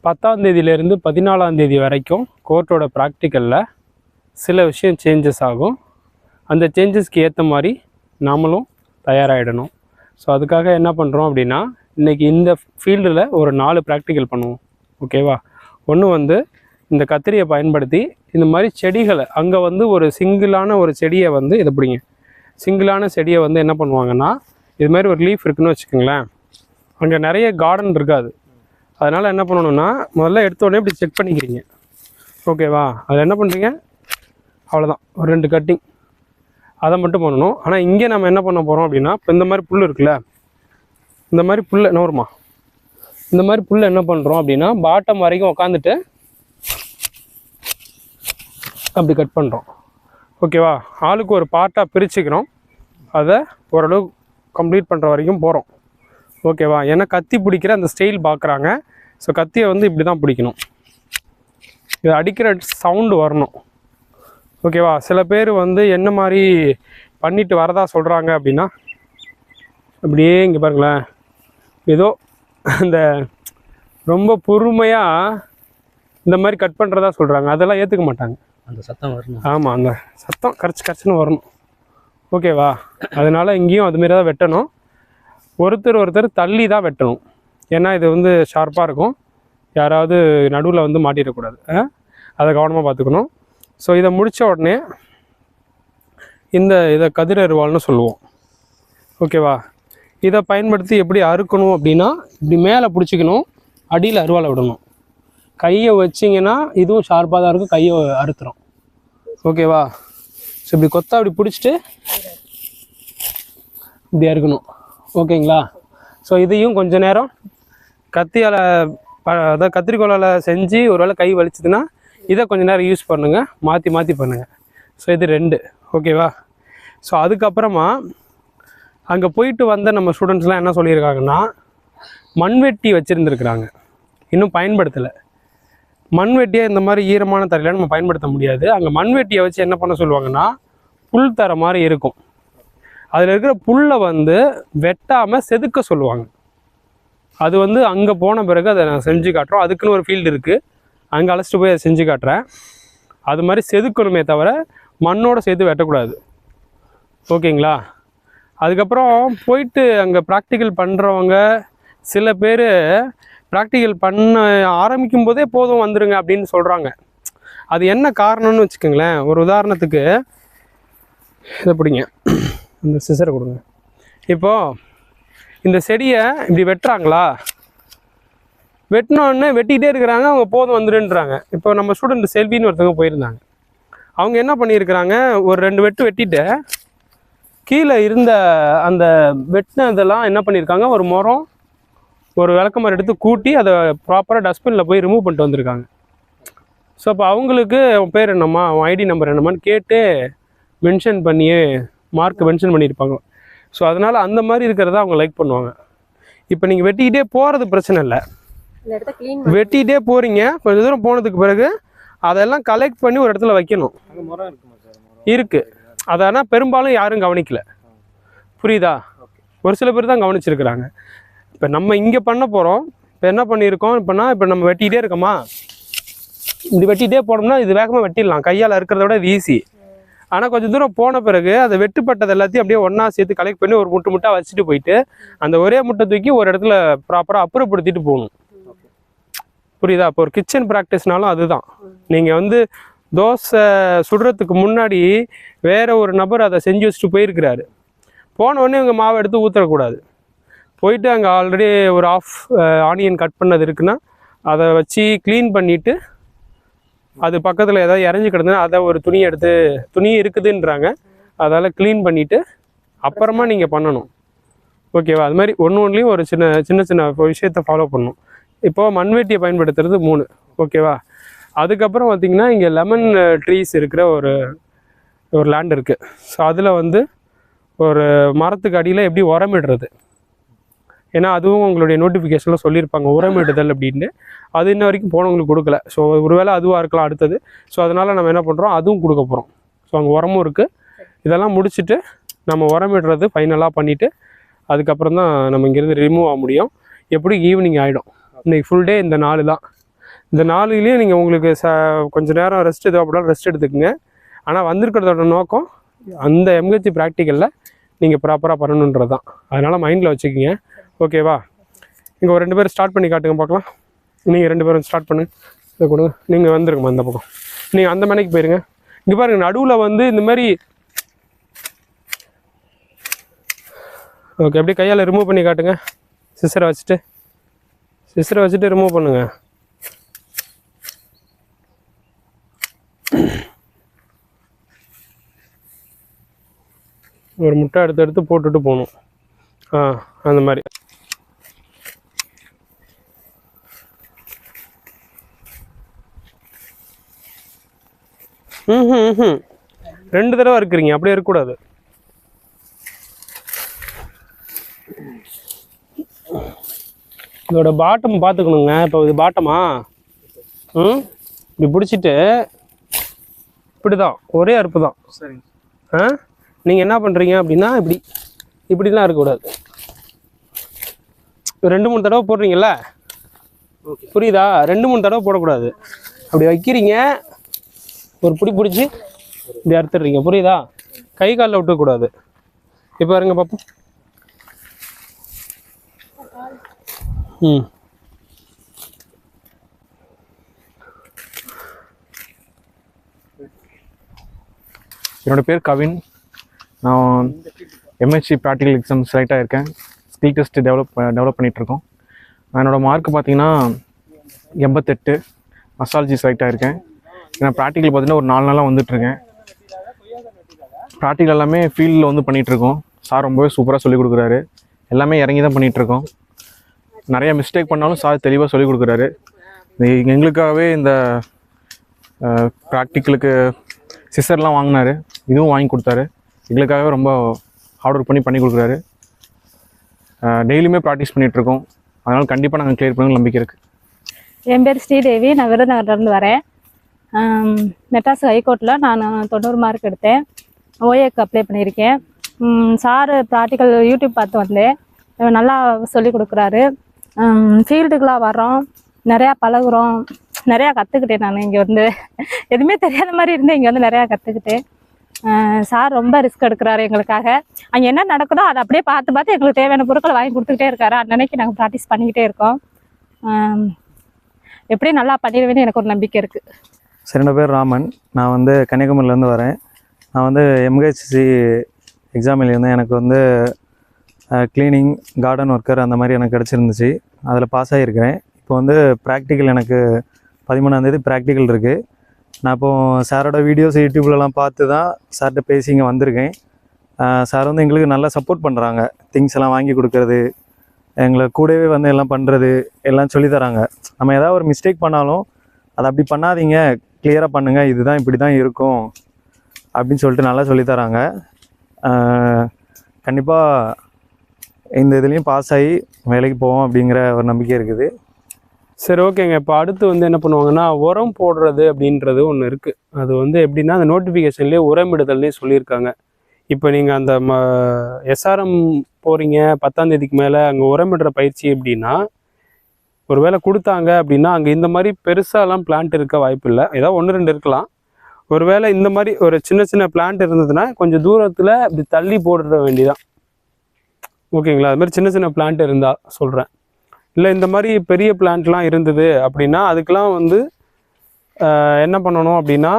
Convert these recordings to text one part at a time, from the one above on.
10ஆம் தேதியிலேருந்து 14ஆம் தேதி வரைக்கும் கோர்ட்டோட ப்ராக்டிக்கலில் சில விஷயம் சேஞ்சஸ் ஆகும். அந்த சேஞ்சஸ்க்கு ஏற்ற மாதிரி நாமளும் தயாராகிடணும். ஸோ அதுக்காக என்ன பண்ணுறோம் அப்படின்னா, இன்றைக்கி இந்த ஃபீல்டில் ஒரு 4 ப்ராக்டிக்கல் பண்ணுவோம். ஓகேவா? ஒன்று வந்து இந்த கத்திரியை பயன்படுத்தி இந்த மாதிரி செடிகளை அங்கே வந்து ஒரு சிங்கிளான ஒரு செடியை வந்து இதை பிடிங்க. சிங்கிளான செடியை வந்து என்ன பண்ணுவாங்கன்னா, இது மாதிரி ஒரு லீஃப் இருக்குன்னு வச்சுக்கோங்களேன். அங்கே நிறைய கார்டன் இருக்காது. அதனால் என்ன பண்ணணுன்னா, முதல்ல எடுத்தோடனே இப்படி செக் பண்ணிக்கிறீங்க. ஓகேவா? அதை என்ன பண்ணுறீங்க, அவ்வளோதான், ஒரு 2 கட்டிங் அதை மட்டும் பண்ணணும். ஆனால் இங்கே நம்ம என்ன பண்ண போகிறோம் அப்படின்னா, இப்போ இந்த மாதிரி புல் இருக்குல்ல, இந்த மாதிரி புல் நோருமா, இந்த மாதிரி புல் என்ன பண்ணுறோம் அப்படின்னா, பாட்டம் வரைக்கும் உட்காந்துட்டு அப்படி கட் பண்ணுறோம். ஓகேவா? ஆளுக்கு ஒரு பார்ட்டாக பிரிச்சுக்கிறோம். அதை ஓரளவு கம்ப்ளீட் பண்ணுற வரைக்கும் போகிறோம். ஓகேவா? ஏன்னா கத்தி பிடிக்கிற அந்த ஸ்டைல் பார்க்குறாங்க. ஸோ கத்தியை வந்து இப்படி தான் பிடிக்கணும். இது அடிக்கிற சவுண்டு வரணும். ஓகேவா? சில பேர் வந்து என்ன மாதிரி பண்ணிட்டு வரதா சொல்கிறாங்க அப்படின்னா, அப்படியே இங்கே பாருங்களேன், ஏதோ இந்த ரொம்ப பொறுமையாக இந்த மாதிரி கட் பண்ணுறதா சொல்கிறாங்க. அதெல்லாம் ஏற்றுக்க மாட்டாங்க. அந்த சத்தம் வரணும். ஆமாம், அந்த சத்தம் கரைச்சுன்னு வரணும். ஓகேவா? அதனால் இங்கேயும் அதுமாரி தான் வெட்டணும். ஒருத்தர் தள்ளி தான் வெட்டணும். ஏன்னா இது வந்து ஷார்ப்பாக இருக்கும். யாராவது நடுவில் வந்து மாட்டிடக்கூடாது. அதை கவனமாக பார்த்துக்கணும். ஸோ இதை முடித்த உடனே இதை கதிர் அருவாள்னு சொல்லுவோம். ஓகேவா? இதை பயன்படுத்தி எப்படி அறுக்கணும் அப்படின்னா, இப்படி மேலே பிடிச்சிக்கணும், அடியில் அருவாளை விடணும். கையை வச்சிங்கன்னா இதுவும் ஷார்ப்பாக தான் இருக்கும், கையை அறுத்துரும். ஓகேவா? ஸோ இப்படி கொத்தா அப்படி பிடிச்சிட்டு இப்படி அறுக்கணும். ஓகேங்களா? ஸோ இதையும் கொஞ்ச நேரம் கத்தியால் அதாவது கத்திரிக்கோளால் செஞ்சு ஒரு வேளை கை வலிச்சுதுன்னா இதை கொஞ்சம் நேரம் யூஸ் பண்ணுங்கள், மாற்றி பண்ணுங்கள். ஸோ இது 2. ஓகேவா? ஸோ அதுக்கப்புறமா அங்கே போயிட்டு வந்த நம்ம ஸ்டூடெண்ட்ஸ்லாம் என்ன சொல்லியிருக்காங்கன்னா, மண்வெட்டி வச்சுருந்துருக்குறாங்க, இன்னும் பயன்படுத்தலை. மண்வெட்டியை இந்த மாதிரி ஈரமான தரையில் நம்ம பயன்படுத்த முடியாது. அங்கே மண்வெட்டியை வச்சு என்ன பண்ண சொல்லுவாங்கன்னா, புல் தர மாதிரி இருக்கும். அதில் இருக்கிற புல்லை வந்து வெட்டாமல் செதுக்க சொல்லுவாங்க. அது வந்து அங்கே போன பிறகு அதை நான் செஞ்சு காட்டுறோம். அதுக்குன்னு ஒரு ஃபீல்டு இருக்குது, அங்கே அழைச்சிட்டு போய் அதை செஞ்சு காட்டுறேன். அது மாதிரி செதுக்கணுமே தவிர மண்ணோடு சேர்த்து வெட்டக்கூடாது. ஓகேங்களா? அதுக்கப்புறம் போயிட்டு அங்கே ப்ராக்டிக்கல் பண்ணுறவங்க சில பேர் ப்ராக்டிக்கல் பண்ண ஆரம்பிக்கும் போதே போதும் வந்துடுங்க அப்படின்னு சொல்கிறாங்க. அது என்ன காரணம்னு வச்சுக்கோங்களேன். ஒரு உதாரணத்துக்கு இதை பிடிங்க, இந்த சிசரை கொடுங்க. இப்போது இந்த செடியை இப்படி வெட்டுறாங்களா, வெட்டினோடனே வெட்டிக்கிட்டே இருக்கிறாங்க, அவங்க போதும் வந்துடுன்றாங்க. இப்போ நம்ம ஸ்டூடெண்ட் செல்வின்னு ஒருத்தவங்க போயிருந்தாங்க. அவங்க என்ன பண்ணியிருக்கிறாங்க, ஒரு 2 வெட்டு வெட்டிட்டு கீழே இருந்த அந்த வெட்டினதெல்லாம் என்ன பண்ணியிருக்காங்க, ஒரு மரம் ஒரு விளக்கமரம் எடுத்து கூட்டி அதை ப்ராப்பராக டஸ்ட்பினில் போய் ரிமூவ் பண்ணிட்டு வந்திருக்காங்க. ஸோ அப்போ அவங்களுக்கு அவன் பேர் என்னம்மா, அவன் ஐடி நம்பர் என்னம்மான்னு கேட்டு மென்ஷன் பண்ணியே மார்க் மென்ஷன் பண்ணியிருப்பாங்க. ஸோ அதனால் அந்த மாதிரி இருக்கிறத அவங்க லைக் பண்ணுவாங்க. இப்போ நீங்கள் வெட்டிக்கிட்டே போகிறது பிரச்சனை இல்லை, வெட்டிகிட்டே போகிறீங்க, கொஞ்சம் தூரம் போனதுக்கு பிறகு அதெல்லாம் கலெக்ட் பண்ணி ஒரு இடத்துல வைக்கணும். இருக்குது அது, ஆனால் பெரும்பாலும் யாரும் கவனிக்கல. புரியுதா? ஒரு சில பேர் தான் கவனிச்சிருக்கிறாங்க. இப்போ நம்ம இங்கே பண்ண போகிறோம். இப்போ என்ன பண்ணியிருக்கோம், இப்போ நம்ம வெட்டிகிட்டே இருக்கோமா, இப்படி வெட்டிகிட்டே போனோம்னா இது வேகமாக வெட்டிடலாம், கையால் இருக்கிறத விட இது ஈஸி. ஆனால் கொஞ்சம் தூரம் போன பிறகு அதை வெட்டுப்பட்டது எல்லாத்தையும் அப்படியே ஒன்றா சேர்த்து கலெக்ட் பண்ணி ஒரு முட்டை வச்சுட்டு போயிட்டு அந்த ஒரே முட்டை தூக்கி ஒரு இடத்துல ப்ராப்பராக அப்புறப்படுத்திட்டு போகணும். புரியுதா? இப்போ ஒரு கிச்சன் ப்ராக்டிஸ்னாலும் அதுதான். நீங்கள் வந்து தோசை சுடுறதுக்கு முன்னாடி வேற ஒரு நபர் அதை செஞ்சு வச்சுட்டு போயிருக்கிறாரு, போனோடனே இவங்க மாவை எடுத்து ஊற்றக்கூடாது. போயிட்டு அங்கே ஆல்ரெடி ஒரு ஆனியன் கட் பண்ணது இருக்குன்னா அதை வச்சு க்ளீன் பண்ணிவிட்டு, அது பக்கத்தில் ஏதாவது இறஞ்சி கிடந்துன்னா அதை ஒரு துணி இருக்குதுன்றாங்க, அதால் க்ளீன் பண்ணிவிட்டு அப்புறமா நீங்கள் பண்ணணும். ஓகேவா? அது மாதிரி ஒன்றுலேயும் ஒரு சின்ன விஷயத்தை ஃபாலோ பண்ணணும். இப்போது மண்வெட்டியை பயன்படுத்துறது 3. ஓகேவா? அதுக்கப்புறம் பார்த்திங்கன்னா இங்கே லெமன் ட்ரீஸ் இருக்கிற ஒரு லேண்ட் இருக்குது. ஸோ அதில் வந்து ஒரு மரத்துக்கு அடியில் எப்படி உரமிடுறது, ஏன்னா அதுவும் உங்களுடைய நோட்டிஃபிகேஷனில் சொல்லியிருப்பாங்க உரமிடுதல் அப்படின்ட்டு. அது இன்ன வரைக்கும் போனவங்களுக்கு கொடுக்கல. ஸோ ஒருவேளை அதுவாக இருக்கலாம் அடுத்தது. ஸோ அதனால் நம்ம என்ன பண்ணுறோம், அதுவும் கொடுக்க போகிறோம். ஸோ அங்கே உரமும் இருக்குது. இதெல்லாம் முடிச்சுட்டு நம்ம உரமிடுறது ஃபைனலாக பண்ணிவிட்டு அதுக்கப்புறம் தான் நம்ம இங்கேருந்து ரிமூவ் ஆக முடியும். எப்படி ஈவினிங் ஆகிடும். இன்றைக்கி ஃபுல் டே இந்த 4 தான். இந்த 4லேயும் நீங்கள் உங்களுக்கு கொஞ்சம் நேரம் ரெஸ்ட் தேவைப்படாலும் ரெஸ்ட் எடுத்துக்கோங்க. ஆனால் வந்திருக்கிறதோட நோக்கம் அந்த எம்ஹெச்சி ப்ராக்டிக்கலில் நீங்கள் ப்ராப்பராக பண்ணணுன்றது தான். அதனால் மைண்டில் வச்சுக்கிங்க. ஓகேவா? இங்கே ஒரு 2 பேர் ஸ்டார்ட் பண்ணி காட்டுங்க பார்க்கலாம். நீங்கள் 2 பேரும் ஸ்டார்ட் பண்ணு. இதை கொடுங்க. நீங்கள் வந்துருங்கம்மா இந்த பக்கம். நீங்கள் அந்த மணிக்கு போயிருங்க. இங்கே பாருங்கள் நடுவில் வந்து இந்த மாதிரி ஓகே அப்படியே கையால் ரிமூவ் பண்ணி காட்டுங்க. சிசரை வச்சுட்டு ரிமூவ் பண்ணுங்க. ஒரு முட்டை எடுத்து போட்டுட்டு போகணும். அந்த மாதிரி ம் 2 தடவை இருக்கிறீங்க. அப்படியே இருக்கக்கூடாது. இதோட பாட்டம் பார்த்துக்கணுங்க. இப்போ இது பாட்டமா இப்படி பிடிச்சிட்டு இப்படி தான் ஒரே அறுப்பு தான். சரிங்க. நீங்கள் என்ன பண்ணுறீங்க அப்படின்னா இப்படிலாம் இருக்கக்கூடாது. 2-3 தடவை போடுறீங்கல்ல, புரியுதா? 2-3 தடவை போடக்கூடாது. அப்படி வைக்கிறீங்க, ஒரு பிடிச்சி இப்படி அறுத்துடுறீங்க, புரியுதா? கை காலில் விட்டுக்கூடாது. இப்போ பாருங்க பாப்போம். என்னோட பேர் கவின். நான் எம்ஹெச்சி ப்ராக்டிக்கல் எக்ஸாம் செலக்ட் ஆகியிருக்கேன். ஸ்கில் டெஸ்ட் டெவலப் பண்ணிகிட்ருக்கோம். என்னோடய மார்க் பார்த்தீங்கன்னா 88. அஸ்ட்ராலஜி செலக்ட் ஆகியிருக்கேன். நான் ப்ராக்டிக்கல் பார்த்தீங்கன்னா ஒரு 4 நாளாக வந்துட்டுருக்கேன். ப்ராக்டிக்கல் எல்லாமே ஃபீல்டில் வந்து பண்ணிகிட்ருக்கோம். சார் ரொம்பவே சூப்பராக சொல்லிக் கொடுக்குறாரு. எல்லாமே இறங்கி தான் பண்ணிகிட்ருக்கோம். நிறைய மிஸ்டேக் பண்ணாலும் சார் தெளிவாக சொல்லிக் கொடுக்குறாரு. எங்களுக்காகவே இந்த ப்ராக்டிக்கலுக்கு சிசர்லாம் வாங்கினார், இதுவும் வாங்கி கொடுத்தாரு. எங்களுக்காகவே ரொம்ப ஹார்ட் ஒர்க் பண்ணி கொடுக்குறாரு. டெய்லியுமே ப்ராக்டிஸ் பண்ணிகிட்ருக்கோம். அதனால் கண்டிப்பாக நாங்கள் கிளியர் பண்ண நம்பிக்கை இருக்குது. என் பேர் ஸ்ரீதேவி. நான் விருதுநகர்லேருந்து வரேன். மெட்ராஸ் ஹைகோர்ட்டில் நான் 90 மார்க் எடுத்தேன். ஓஏக்கு அப்ளை பண்ணியிருக்கேன். சார் ப்ராக்டிக்கல் யூடியூப் பார்த்து வந்தேன். நல்லா சொல்லிக் கொடுக்குறாரு. ஃபீல்டுக்கெலாம் வர்றோம், நிறையா பழகுறோம், நிறையா கற்றுக்கிட்டேன். நான் இங்கே வந்து எதுவுமே தெரியாத மாதிரி இருந்தேன். இங்கே வந்து நிறையா கற்றுக்கிட்டேன். சார் ரொம்ப ரிஸ்க் எடுக்கிறாரு எங்களுக்காக. அங்கே என்ன நடக்குதோ அதை அப்படியே பார்த்து எங்களுக்கு தேவையான பொருட்களை வாங்கி கொடுத்துக்கிட்டே இருக்காரு. அன்னைக்கு நாங்கள் ப்ராக்டிஸ் பண்ணிக்கிட்டே இருக்கோம். எப்படி நல்லா பண்ணிடுவேன்னு எனக்கு ஒரு நம்பிக்கை இருக்குது. சரி, என்னோட பேர் ராமன். நான் வந்து கன்னியாகுமரியிலேருந்து வரேன். நான் வந்து எம்ஹெச்சி எக்ஸாம் எழுதியிருந்தேன். எனக்கு வந்து க்ளீனிங், கார்டன் ஒர்க்கர் அந்த மாதிரி எனக்கு கிடச்சிருந்துச்சு. அதில் பாஸ் ஆகியிருக்கிறேன். இப்போ வந்து ப்ராக்டிக்கல் எனக்கு 13ஆந்தேதி ப்ராக்டிக்கல் இருக்குது. நான் இப்போது சாரோட வீடியோஸ் யூடியூப்லலாம் பார்த்து தான் சார்கிட்ட பேசி இங்கே வந்திருக்கேன். சார் வந்து எங்களுக்கு நல்லா சப்போர்ட் பண்ணுறாங்க. திங்ஸ் எல்லாம் வாங்கி கொடுக்குறது, எங்களை கூடவே வந்து எல்லாம் பண்ணுறது, எல்லாம் சொல்லி தராங்க. நம்ம ஏதாவது ஒரு மிஸ்டேக் பண்ணாலும் அதை அப்படி பண்ணாதீங்க, கிளியராக பண்ணுங்கள், இதுதான் இப்படி தான் இருக்கும் அப்படின்னு சொல்லிட்டு நல்லா சொல்லித்தராங்க. கண்டிப்பாக இந்த இதுலேயும் பாஸ் ஆகி வேலைக்கு போவோம் அப்படிங்கிற ஒரு நம்பிக்கை இருக்குது. சரி, ஓகேங்க. இப்போ அடுத்து வந்து என்ன பண்ணுவாங்கன்னா, உரம் போடுறது அப்படின்றது ஒன்று இருக்குது. அது வந்து எப்படின்னா, அந்த நோட்டிஃபிகேஷன்லேயே உரமிடுதல்னே சொல்லியிருக்காங்க. இப்போ நீங்கள் அந்த எஸ்ஆர்எம் போகிறீங்க 10ஆம் தேதிக்கு மேலே, அங்கே உரமிடுற பயிற்சி எப்படின்னா, ஒரு வேளை கொடுத்தாங்க அப்படின்னா அங்கே இந்த மாதிரி பெருசாலாம் பிளான்ட் இருக்க வாய்ப்பு இல்லை. ஏதாவது 1-2 இருக்கலாம். ஒருவேளை இந்த மாதிரி ஒரு சின்ன பிளான்ட் இருந்ததுன்னா கொஞ்சம் தூரத்தில் இப்படி தள்ளி போடுற வேண்டியதான். ஓகேங்களா? அது மாதிரி சின்ன பிளான்ட் இருந்தால் சொல்கிறேன். இல்லை இந்த மாதிரி பெரிய பிளான்ட்லாம் இருந்தது அப்படின்னா அதுக்கெலாம் வந்து என்ன பண்ணணும் அப்படின்னா,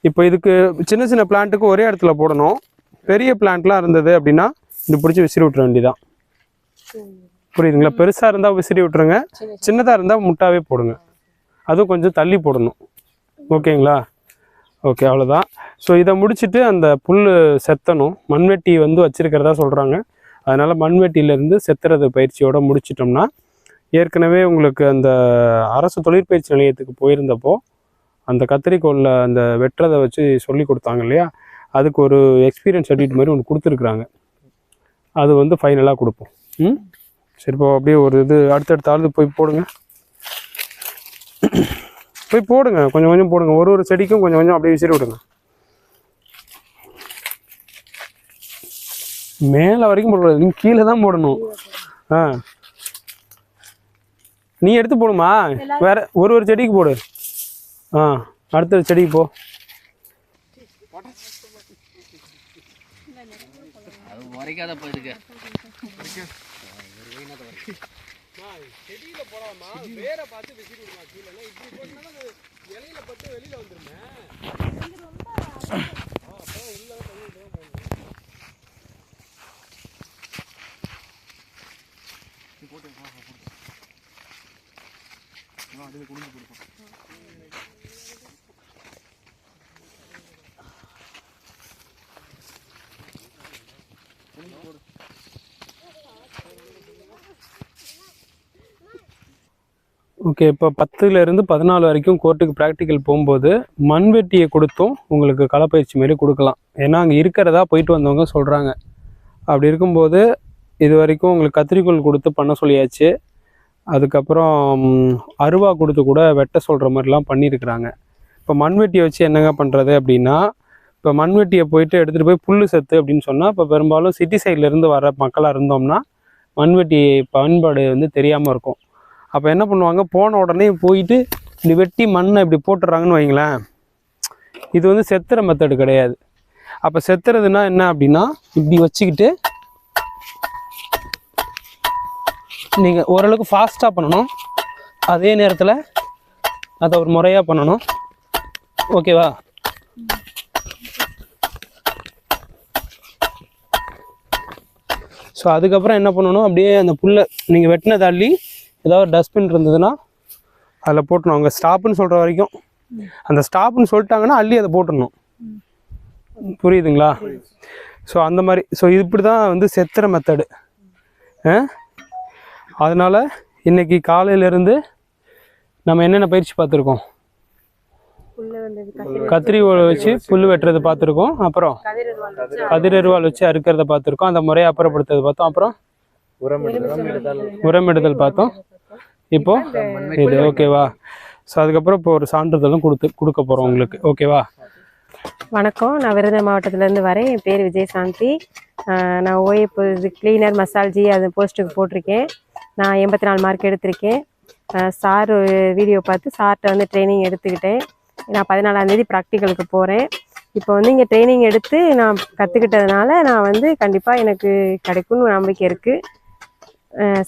இப்போ இதுக்கு சின்ன பிளான்ட்டுக்கு ஒரே இடத்துல போடணும். பெரிய பிளான்ட்லாம் இருந்தது அப்படின்னா இது பிடிச்சி விசிறி விட்டுற வேண்டியதான். புரியுதுங்களா? பெருசாக இருந்தால் விசிறி விட்டுருங்க, சின்னதாக இருந்தால் முட்டாவே போடுங்க. அதுவும் கொஞ்சம் தள்ளி போடணும். ஓகேங்களா? ஓகே, அவ்வளோதான். ஸோ இதை முடிச்சுட்டு அந்த புல் செத்தணும். மண்வெட்டி வந்து வச்சுருக்கிறதா சொல்கிறாங்க. அதனால் மண்வெட்டியிலேருந்து செத்துறது பயிற்சியோடு முடிச்சிட்டோம்னா, ஏற்கனவே உங்களுக்கு அந்த அரசு தொழிற்பயிற்சி நிலையத்துக்கு போயிருந்தப்போ அந்த கத்திரிக்கோளில் அந்த வெட்டுறதை வச்சு சொல்லி கொடுத்தாங்க இல்லையா, அதுக்கு ஒரு எக்ஸ்பீரியன்ஸ் சர்டிஃபிகேட் மாதிரி ஒன்று கொடுத்துருக்குறாங்க. அது வந்து ஃபைனலாக கொடுப்போம். சரி, இப்போ அப்படியே ஒரு இது அடுத்தடுத்த போய் போடுங்க. போய் போடுங்க, கொஞ்சம் போடுங்க. ஒரு செடிக்கும் கொஞ்சம் அப்படியே விசிறி விடுங்க. மேலே வரைக்கும் போடக்கூடாது, நீங்கள் கீழே தான் போடணும். நீ எடுத்து போடுமா? வேற ஒரு செடிக்கு போடு. அடுத்த செடிக்கு போ. உரைக்காத போயிருக்கு. செடியில போடாமா, வேற பார்த்து வெட்டி விடுமா கீழே. இப்படி போட்டா இலையில பட்டு வெளியில வந்துருமே. ஓகே, இப்போ 10லேருந்து 14 வரைக்கும் கோர்ட்டுக்கு ப்ராக்டிக்கல் போகும்போது மண்வெட்டியை கொடுத்தும் உங்களுக்கு களப்பயிற்சி மாரி கொடுக்கலாம். ஏன்னா அங்கே இருக்கிறதா போயிட்டு வந்தவங்க சொல்கிறாங்க. அப்படி இருக்கும்போது இது வரைக்கும் உங்களுக்கு கத்திரிக்கோல் கொடுத்து பண்ண சொல்லியாச்சு. அதுக்கப்புறம் அருவா கொடுத்து கூட வெட்ட சொல்கிற மாதிரிலாம் பண்ணியிருக்கிறாங்க. இப்போ மண்வெட்டியை வச்சு என்னங்க பண்ணுறது அப்படின்னா, இப்போ மண்வெட்டியை போயிட்டு எடுத்துகிட்டு போய் புல் செத்து அப்படின்னு சொன்னால், இப்போ பெரும்பாலும் சிட்டி சைட்லேருந்து வர மக்களாக இருந்தோம்னா மண்வெட்டி பயன்பாடு வந்து தெரியாமல் இருக்கும். அப்போ என்ன பண்ணுவாங்க, போன உடனே போயிட்டு இப்படி வெட்டி மண்ணை இப்படி போட்டுடுறாங்கன்னு வைங்களேன். இது வந்து செத்துற மெத்தடு கிடையாது. அப்போ செத்துறதுன்னா என்ன அப்படின்னா, இப்படி வச்சுக்கிட்டு நீங்கள் ஓரளவுக்கு ஃபாஸ்ட்டாக பண்ணணும். அதே நேரத்தில் அதை ஒரு முறையாக பண்ணணும். ஓகேவா? ஸோ அதுக்கப்புறம் என்ன பண்ணணும், அப்படியே அந்த புல்லை நீங்கள் வெட்டின தள்ளி ஏதாவது டஸ்ட்பின் இருந்ததுன்னா அதில் போட்டணும். அவங்க ஸ்டாப்புன்னு சொல்கிற வரைக்கும், அந்த ஸ்டாப்புன்னு சொல்லிட்டாங்கன்னா அள்ளி அதை போட்டுடணும். புரியுதுங்களா? ஸோ அந்த மாதிரி. ஸோ இப்படி தான் வந்து செத்துற மெத்தடு. அதனால் இன்றைக்கி காலையிலேருந்து நம்ம என்னென்ன பயிற்சி பார்த்துருக்கோம்? கத்திரி வச்சு புல் வெட்டுறது பார்த்துருக்கோம். அப்புறம் கதிரருவால் வச்சு அறுக்கிறத பார்த்துருக்கோம். அந்த முறையை அப்புறப்படுத்துறது பார்த்தோம். அப்புறம் உரமிடுதல் பார்த்தோம். இப்போ இது ஓகேவா? ஸோ அதுக்கப்புறம் இப்போ ஒரு சான்றிதழும் கொடுக்க போகிறோம் உங்களுக்கு. ஓகேவா? வணக்கம், நான் விருதுநகர் மாவட்டத்திலேருந்து வரேன். என் பேர் விஜயசாந்தி. நான் ஓஏப்பு கிளீனர் மசால்ஜி அது போஸ்ட்டுக்கு போட்டிருக்கேன். நான் 84 மார்க் எடுத்திருக்கேன். சார் வீடியோ பார்த்து சார்கிட்ட வந்து ட்ரைனிங் எடுத்துக்கிட்டேன். நான் 14ஆந்தேதி ப்ராக்டிக்கலுக்கு போகிறேன். இப்போ வந்து இங்கே ட்ரைனிங் எடுத்து நான் கற்றுக்கிட்டதுனால நான் வந்து கண்டிப்பாக எனக்கு கிடைக்கும்னு நம்பிக்கை இருக்குது.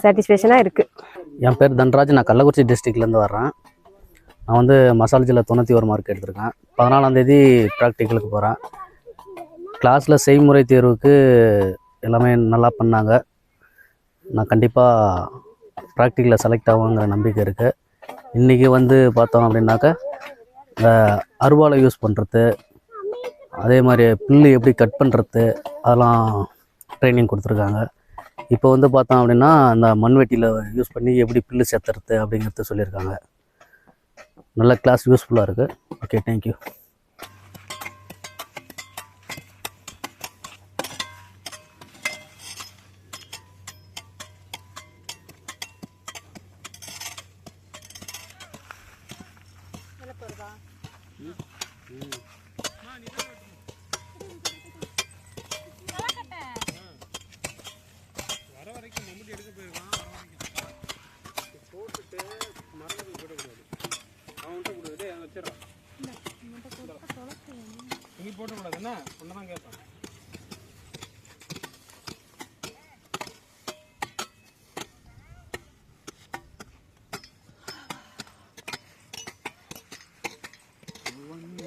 சாட்டிஸ்ஃபேக்ஷனாக இருக்குது. என் பேர் தன்ராஜ். நான் கள்ளக்குறிச்சி டிஸ்ட்ரிக்ட்லேருந்து வர்றேன். நான் வந்து மசாலஜியில் 91 மார்க் எடுத்திருக்கேன். 14ஆந்தேதி ப்ராக்டிக்கலுக்கு போகிறேன். கிளாஸில் செய்முறை தேர்வுக்கு எல்லாமே நல்லா பண்ணாங்க. நான் கண்டிப்பாக ப்ராக்டிக்கலில் செலக்ட் ஆகுங்கிற நம்பிக்கை இருக்குது. இன்றைக்கி வந்து பார்த்தோம் அப்படின்னாக்கா, இந்த அருவாளை யூஸ் பண்ணுறது, அதே மாதிரி புல் எப்படி கட் பண்ணுறது, அதெல்லாம் ட்ரைனிங் கொடுத்துருக்காங்க. இப்போ வந்து பார்த்தோம் அப்படின்னா, அந்த மண்வெட்டியில் யூஸ் பண்ணி எப்படி புல் சேர்த்துறது அப்படிங்கிறது சொல்லியிருக்காங்க. நல்ல கிளாஸ் யூஸ்ஃபுல்லாக இருக்குது. Okay, thank you. நீ போட்டக்கூடாது என்ன ஒன்றுதான் கேட்பேன்.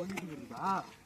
ஒன்று